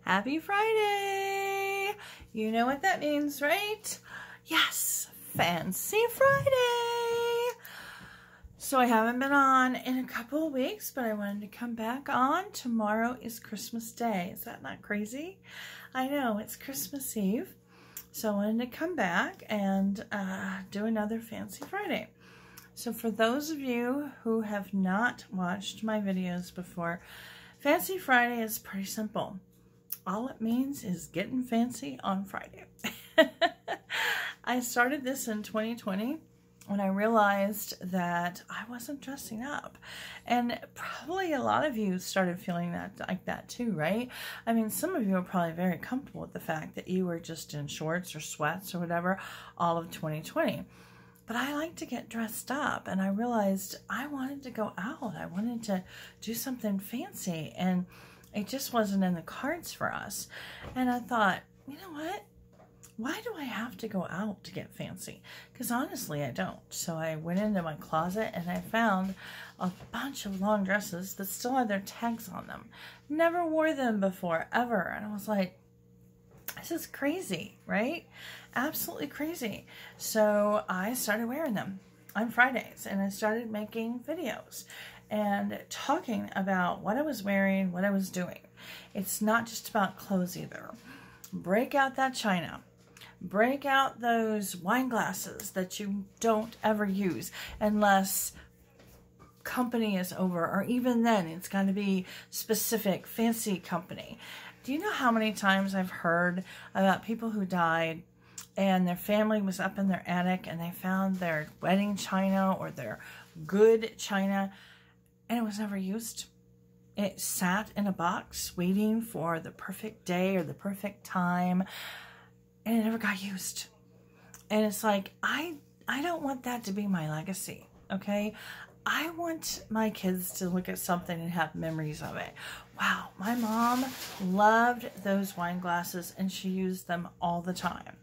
Happy Friday! You know what that means, right? Yes, Fancy Friday! So I haven't been on in a couple of weeks, but I wanted to come back on. Tomorrow is Christmas Day. Is that not crazy? I know, it's Christmas Eve. So I wanted to come back and do another Fancy Friday. So for those of you who have not watched my videos before, Fancy Friday is pretty simple. All it means is getting fancy on Friday. I started this in 2020 when I realized that I wasn't dressing up. And probably a lot of you started feeling like that too, right? I mean, some of you are probably very comfortable with the fact that you were just in shorts or sweats or whatever all of 2020. But I like to get dressed up, and I realized I wanted to go out. I wanted to do something fancy, and it just wasn't in the cards for us. And I thought, you know what? Why do I have to go out to get fancy? Because honestly, I don't. So I went into my closet and I found a bunch of long dresses that still had their tags on them. Never wore them before, ever. And I was like, this is crazy, right? Absolutely crazy. So I started wearing them on Fridays, and I started making videos and talking about what I was wearing, what I was doing. It's not just about clothes either. Break out that china. Break out those wine glasses that you don't ever use unless company is over, or even then it's going to be specific fancy company. Do you know how many times I've heard about people who died and their family was up in their attic and they found their wedding china or their good china and it was never used? It sat in a box waiting for the perfect day or the perfect time, and it never got used. And it's like, I don't want that to be my legacy, okay? I want my kids to look at something and have memories of it. Wow, my mom loved those wine glasses and she used them all the time.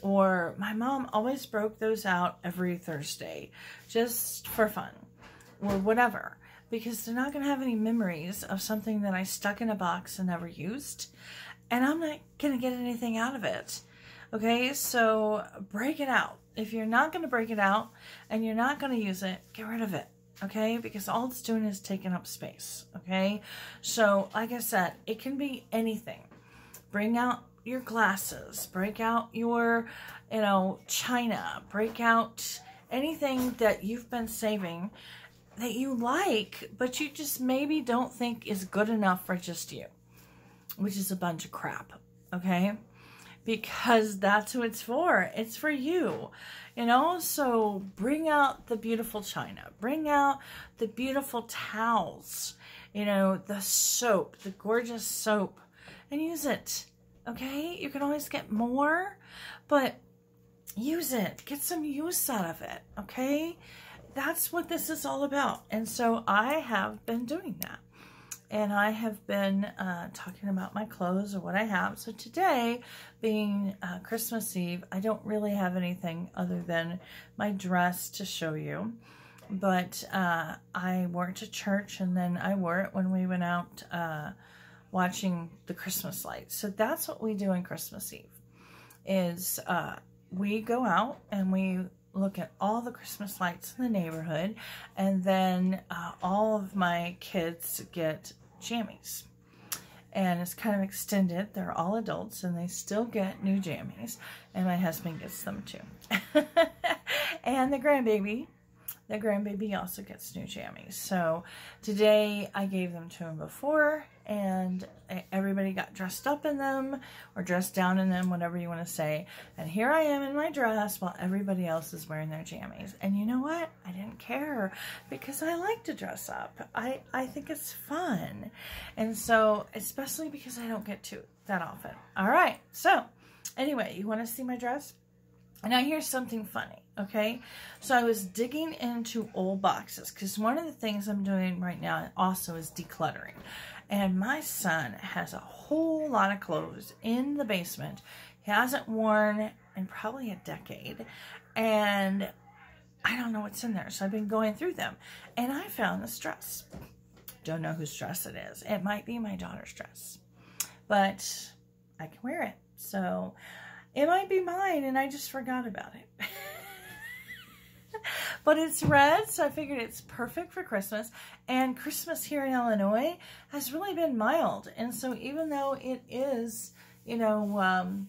Or my mom always broke those out every Thursday just for fun or whatever, because they're not going to have any memories of something that I stuck in a box and never used, and I'm not going to get anything out of it. Okay, so break it out. If you're not going to break it out and you're not going to use it, get rid of it. Okay, because all it's doing is taking up space. Okay, so like I said, it can be anything. Bring out your glasses, break out your, china, break out anything that you've been saving that you like, but you just maybe don't think is good enough for just you, which is a bunch of crap, okay? Because that's who it's for. It's for you, so bring out the beautiful china, bring out the beautiful towels, the soap, the gorgeous soap, and use it, okay? You can always get more, but use it, get some use out of it, okay? That's what this is all about. And so I have been doing that. And I have been talking about my clothes or what I have. So today, being Christmas Eve, I don't really have anything other than my dress to show you. But I wore it to church, and then I wore it when we went out watching the Christmas lights. So that's what we do on Christmas Eve, is we go out and we look at all the Christmas lights in the neighborhood, and then all of my kids get jammies, and it's kind of extended. They're all adults and they still get new jammies, and my husband gets them too. And the grandbaby also gets new jammies. So today I gave them to him before, and everybody got dressed up in them, or dressed down in them, whatever you want to say. And here I am in my dress while everybody else is wearing their jammies. And you know what? I didn't care, because I like to dress up. I think it's fun. And so, especially because I don't get to that often. All right. So anyway, you want to see my dress? Now here's something funny, okay? So I was digging into old boxes, because one of the things I'm doing right now also is decluttering. And my son has a whole lot of clothes in the basement he hasn't worn in probably a decade. And I don't know what's in there. So I've been going through them. And I found this dress. Don't know whose dress it is. It might be my daughter's dress. but I can wear it. So it might be mine and I just forgot about it. But it's red, so I figured it's perfect for Christmas. And Christmas here in Illinois has really been mild. And so even though it is, you know,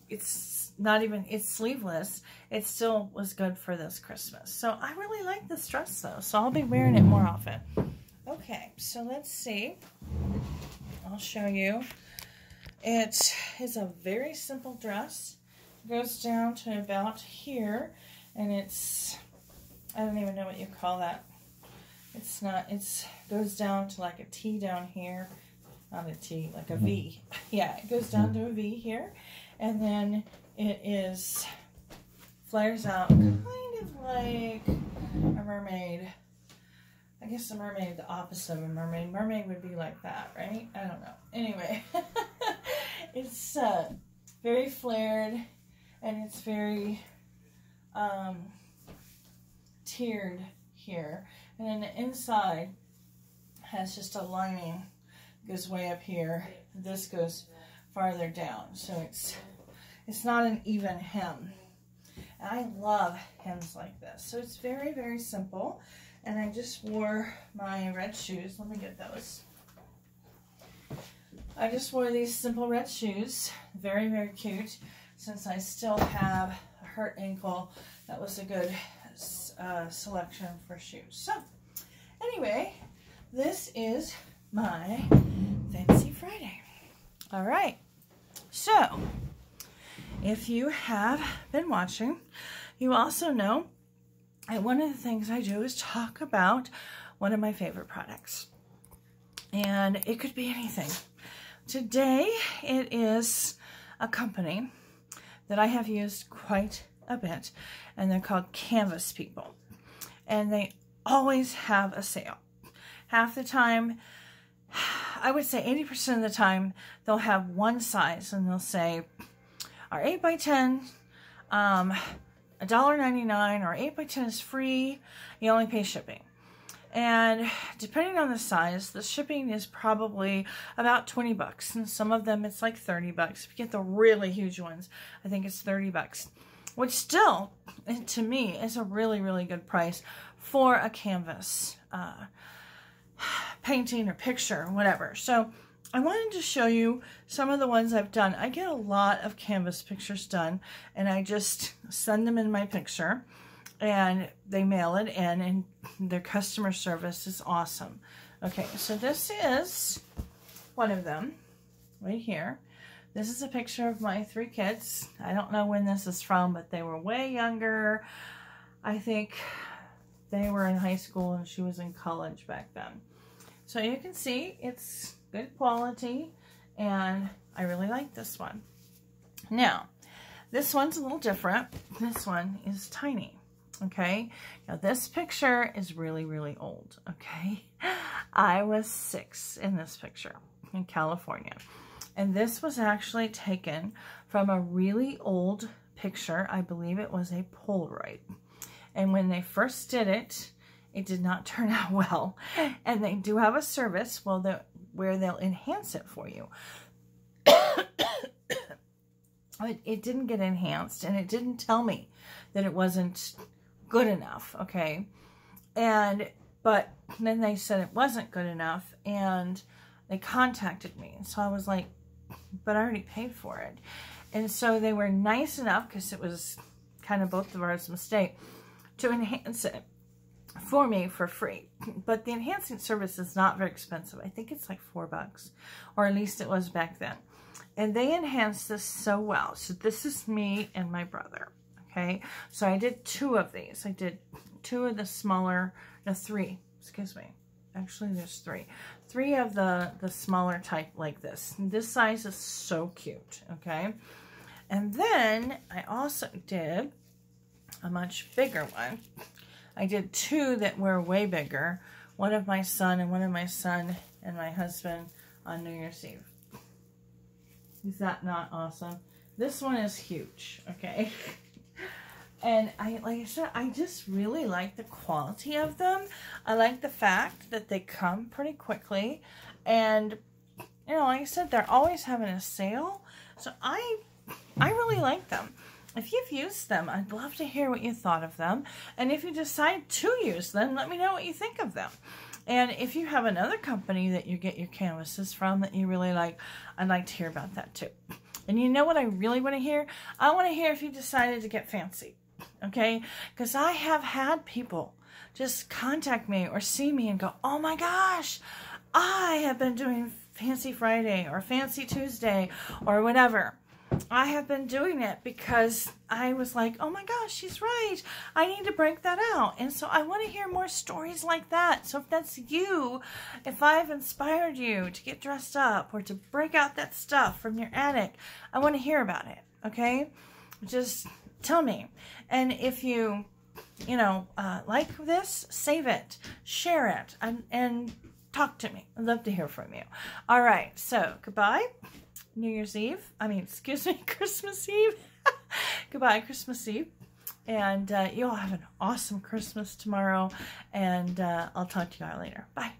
it's not even, it's sleeveless, it still was good for this Christmas. So I really like this dress though, so I'll be wearing it more often. Okay, so let's see. I'll show you. It is a very simple dress. It goes down to about here. And it's, I don't even know what you call that. It's not, it's goes down to like a T down here. Not a T, like a V. Yeah, it goes down to a V here. And then it is, flares out kind of like a mermaid. I guess a mermaid, the opposite of a mermaid. Mermaid would be like that, right? I don't know. Anyway, it's very flared and it's very tiered here, and then the inside has just a lining, goes way up here. This goes farther down, so it's not an even hem. And I love hems like this, so it's very, very simple. And I just wore my red shoes. Let me get those. I just wore these simple red shoes, very, very cute. Since I still have a hurt ankle, that was a good selection for shoes. So, anyway, this is my Fancy Friday. All right. So, if you have been watching, you also know that one of the things I do is talk about one of my favorite products. And it could be anything. Today, it is a company that I have used quite a bit, and they're called Canvas People, and they always have a sale. Half the time, I would say 80% of the time, they'll have one size, and they'll say, our 8x10, $1.99, or 8x10 is free, you only pay shipping. And depending on the size, the shipping is probably about 20 bucks. And some of them it's like 30 bucks. If you get the really huge ones, I think it's 30 bucks. Which still, to me, is a really, really good price for a canvas painting or picture or whatever. So I wanted to show you some of the ones I've done. I get a lot of canvas pictures done, and I just send them in my picture. And they mail it in, and their customer service is awesome. Okay, so this is one of them right here. This is a picture of my 3 kids. I don't know when this is from, but they were way younger. I think they were in high school and she was in college back then. So you can see it's good quality, and I really like this one. Now, this one's a little different. This one is tiny. Okay, now this picture is really, really old, okay? I was 6 in this picture in California. And this was actually taken from a really old picture. I believe it was a Polaroid. And when they first did it, it did not turn out well. And they do have a service where they'll enhance it for you. It didn't get enhanced, and it didn't tell me that it wasn't good enough, okay? But then they said it wasn't good enough, and they contacted me. And so I was like, but I already paid for it. And so they were nice enough, because it was kind of both of ours mistake, to enhance it for me for free. But the enhancing service is not very expensive. I think it's like $4, or at least it was back then. And they enhanced this so well. So this is me and my brother. Okay, so I did 2 of these. I did 2 of the smaller, no, 3, excuse me. Actually, there's 3. 3 of the smaller type like this. And this size is so cute, okay? And then I also did a much bigger one. I did 2 that were way bigger. One of my son and one of my son and my husband on New Year's Eve. Is that not awesome? This one is huge, okay? And like I said, I just really like the quality of them. I like the fact that they come pretty quickly. And you know, like I said, they're always having a sale. So I really like them. If you've used them, I'd love to hear what you thought of them. And if you decide to use them, let me know what you think of them. And if you have another company that you get your canvases from that you really like, I'd like to hear about that too. And you know what I really want to hear? I want to hear if you decided to get fancy, okay? Because I have had people just contact me or see me and go, oh my gosh, I have been doing Fancy Friday or Fancy Tuesday or whatever. I have been doing it because I was like, oh my gosh, she's right. I need to break that out. And so I want to hear more stories like that. So if that's you, if I've inspired you to get dressed up or to break out that stuff from your attic, I want to hear about it, okay? Just tell me. And if you, you know, like this, save it, share it, and talk to me. I'd love to hear from you. All right, so goodbye. New Year's Eve. I mean, excuse me, Christmas Eve. Goodbye, Christmas Eve. And you all have an awesome Christmas tomorrow. And I'll talk to you all later. Bye.